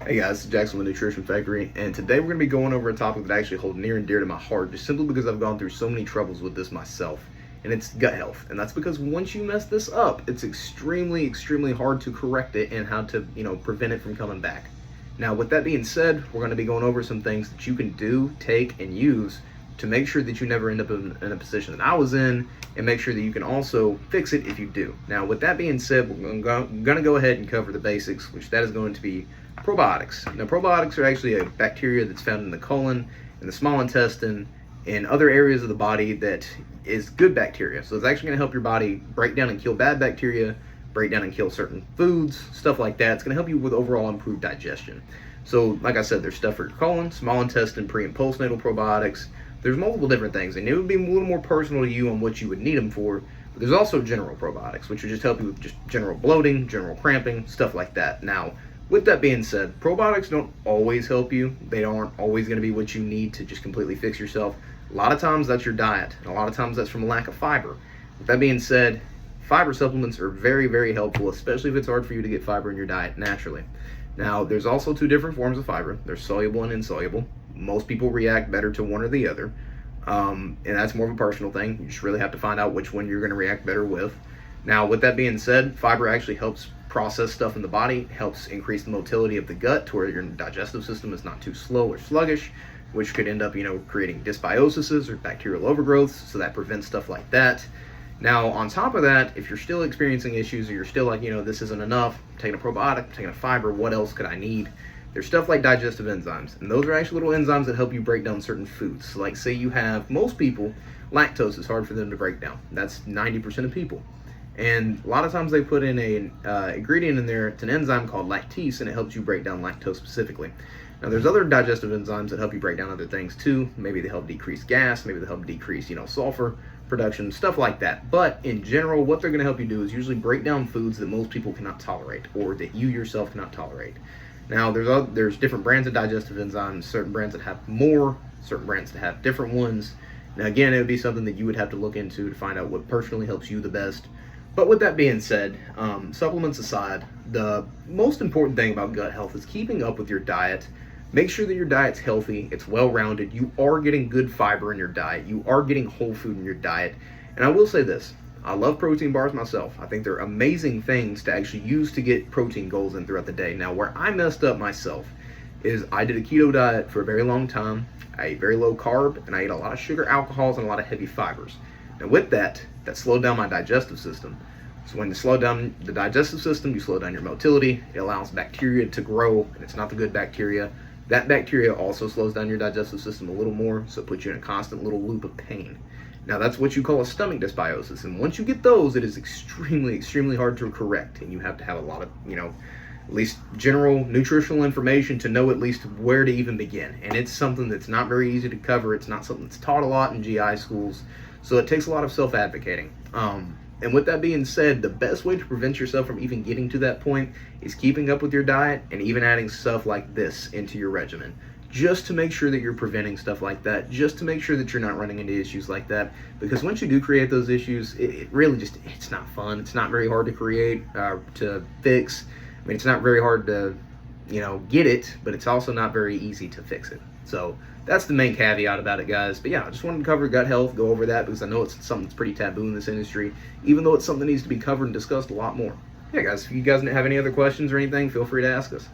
Hey guys, it's Jackson with Nutrition Factory, and today we're going to be going over a topic that I actually hold near and dear to my heart, just simply because I've gone through so many troubles with this myself, and it's gut health. And that's because once you mess this up, it's extremely hard to correct it and how to, prevent it from coming back. Now, with that being said, we're going to be going over some things that you can do, take, and use to make sure that you never end up in a position that I was in, and make sure that you can also fix it if you do. Now, with that being said, we're going to go ahead and cover the basics, which that is going to be probiotics. Now, probiotics are actually a bacteria that's found in the colon, in the small intestine, and other areas of the body that is good bacteria. So it's actually going to help your body break down and kill bad bacteria, break down and kill certain foods, stuff like that. It's going to help you with overall improved digestion. So, like I said, there's stuff for your colon, small intestine, pre and postnatal probiotics. There's multiple different things, and it would be a little more personal to you on what you would need them for. But there's also general probiotics, which will just help you with just general bloating, general cramping, stuff like that. Now, with that being said, probiotics don't always help you. They aren't always going to be what you need to just completely fix yourself. A lot of times that's your diet, and a lot of times that's from a lack of fiber. With that being said, fiber supplements are very helpful, especially if it's hard for you to get fiber in your diet naturally. Now, there's also two different forms of fiber. There's soluble and insoluble. Most people react better to one or the other, and that's more of a personal thing. You just really have to find out which one you're going to react better with. Now, with that being said, fiber actually helps process stuff in the body, helps increase the motility of the gut to where your digestive system is not too slow or sluggish, which could end up, creating dysbioses or bacterial overgrowths, so that prevents stuff like that. Now, on top of that, if you're still experiencing issues or you're still like, this isn't enough, I'm taking a probiotic, I'm taking a fiber, what else could I need? There's stuff like digestive enzymes, and those are actually little enzymes that help you break down certain foods. So like say you have, most people, lactose is hard for them to break down. That's 90% of people. And a lot of times they put in a ingredient in there, it's an enzyme called lactase, and it helps you break down lactose specifically. Now there's other digestive enzymes that help you break down other things too. Maybe they help decrease gas, maybe they help decrease, sulfur production, stuff like that. But in general, what they're gonna help you do is usually break down foods that most people cannot tolerate, or that you yourself cannot tolerate. Now, there's different brands of digestive enzymes, certain brands that have more, certain brands that have different ones. Now, again, it would be something that you would have to look into to find out what personally helps you the best. But with that being said, supplements aside, the most important thing about gut health is keeping up with your diet. Make sure that your diet's healthy, it's well-rounded, you are getting good fiber in your diet, you are getting whole food in your diet. And I will say this, I love protein bars myself. I think they're amazing things to actually use to get protein goals in throughout the day. Now, where I messed up myself is I did a keto diet for a very long time. I ate very low carb, and I ate a lot of sugar, alcohols, and a lot of heavy fibers. Now, with that slowed down my digestive system. So when you slow down the digestive system, you slow down your motility. It allows bacteria to grow, and it's not the good bacteria. That bacteria also slows down your digestive system a little more, so it puts you in a constant little loop of pain. Now, that's what you call a stomach dysbiosis, and once you get those, it is extremely hard to correct, and you have to have a lot of, at least general nutritional information to know at least where to even begin. And it's something that's not very easy to cover. It's not something that's taught a lot in GI schools, so it takes a lot of self-advocating. And with that being said, the best way to prevent yourself from even getting to that point is keeping up with your diet and even adding stuff like this into your regimen, just to make sure that you're preventing stuff like that, just to make sure that you're not running into issues like that. Because once you do create those issues, it really just, it's not fun. It's not very hard to create, to fix. I mean, it's not very hard to, get it, but it's also not very easy to fix it. So that's the main caveat about it, guys. But yeah, I just wanted to cover gut health, go over that, because I know it's something that's pretty taboo in this industry, even though it's something that needs to be covered and discussed a lot more. Yeah, guys, if you guys have any other questions or anything, feel free to ask us.